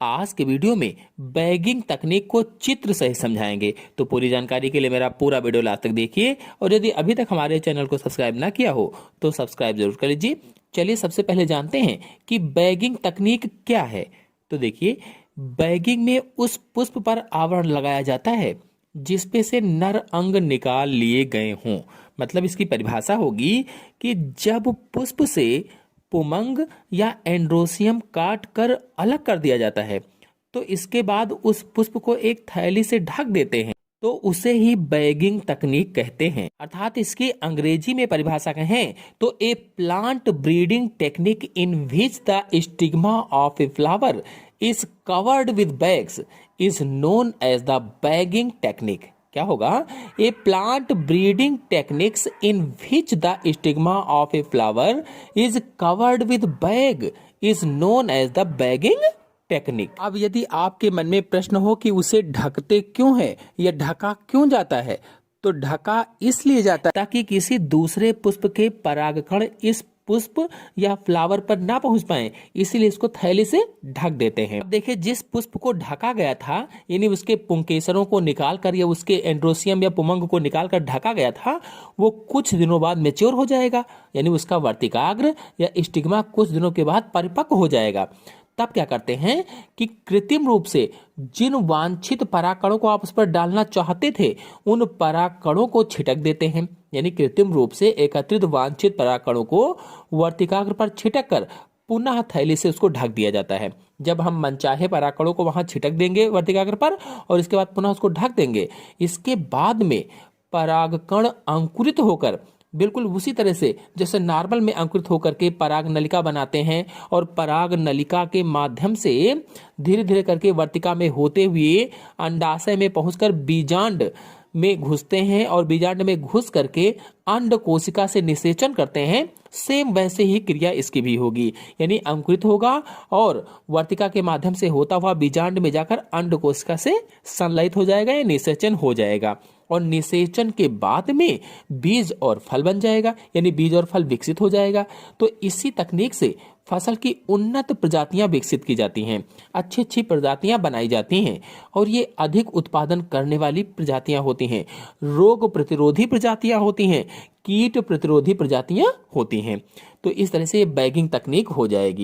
आज के वीडियो में बैगिंग तकनीक को चित्र सहित समझाएंगे। तो पूरी जानकारी के लिए मेरा पूरा वीडियो लास्ट तक देखिए और यदि अभी तक हमारे चैनल को सब्सक्राइब ना किया हो तो सब्सक्राइब जरूर कर लीजिए। चलिए सबसे पहले जानते हैं कि बैगिंग तकनीक क्या है। तो देखिए, बैगिंग में उस पुष्प पर आवरण लगाया जाता है जिसपे से नर अंग निकाल लिए गए हों। मतलब इसकी परिभाषा होगी कि जब पुष्प से पुमंग या एंड्रोसियम काट कर अलग कर दिया जाता है तो इसके बाद उस पुष्प को एक थैली से ढक देते हैं, तो उसे ही बैगिंग तकनीक कहते हैं। अर्थात इसकी अंग्रेजी में परिभाषा कहें तो a plant breeding technique in which the stigma of a flower is covered with bags is known as the bagging technique. क्या होगा? A plant breeding techniques in which the stigma of a flower is covered with bag is known as the bagging technique. अब यदि आपके मन में प्रश्न हो कि उसे ढकते क्यों है या ढका क्यों जाता है, तो ढका इसलिए जाता है ताकि किसी दूसरे पुष्प के परागकण इस पुष्प या फ्लावर पर ना पहुंच पाए, इसीलिए इसको थैली से ढक देते हैं। अब देखिए, जिस पुष्प को ढका गया था यानी उसके पुंकेसरों को निकाल कर या उसके एंड्रोसियम या पुमंग को निकाल कर ढका गया था, वो कुछ दिनों बाद मैच्योर हो जाएगा, यानी उसका वर्तिकाग्र या स्टिग्मा कुछ दिनों के बाद परिपक्व हो जाएगा। तब क्या करते हैं कि कृत्रिम रूप से जिन वांछित परागकणों को आप उस पर डालना चाहते थे उन परागकणों को छिटक देते हैं, यानी कृत्रिम रूप से एकत्रित वांछित परागकणों को वर्तिकाग्र पर छिटक कर पुनः थैली से उसको ढक दिया जाता है। जब हम मनचाहे परागकणों को वहां छिटक देंगे वर्तिकाग्र पर और इसके बाद पुनः उसको ढक देंगे, इसके बाद में परागकण अंकुरित होकर बिल्कुल उसी तरह से जैसे नॉर्मल में अंकुरित होकर के पराग नलिका बनाते हैं और पराग नलिका के माध्यम से धीरे धीरे करके वर्तिका में होते हुए अंडाशय में पहुंचकर बीजांड में घुसते हैं और बीजांड में घुस करके अंड कोशिका से निषेचन करते हैं। सेम वैसे ही क्रिया इसकी भी होगी, यानी अंकुरित होगा और वर्तिका के माध्यम से होता हुआ बीजांड में जाकर अंड कोशिका से संलयित हो जाएगा या निषेचन हो जाएगा और निषेचन के बाद में बीज और फल बन जाएगा, यानी बीज और फल विकसित हो जाएगा। तो इसी तकनीक से फसल की उन्नत प्रजातियां विकसित की जाती हैं, अच्छी अच्छी प्रजातियां बनाई जाती हैं और ये अधिक उत्पादन करने वाली प्रजातियां होती हैं, रोग प्रतिरोधी प्रजातियां होती हैं, कीट प्रतिरोधी प्रजातियां होती हैं। तो इस तरह से ये बैगिंग तकनीक हो जाएगी।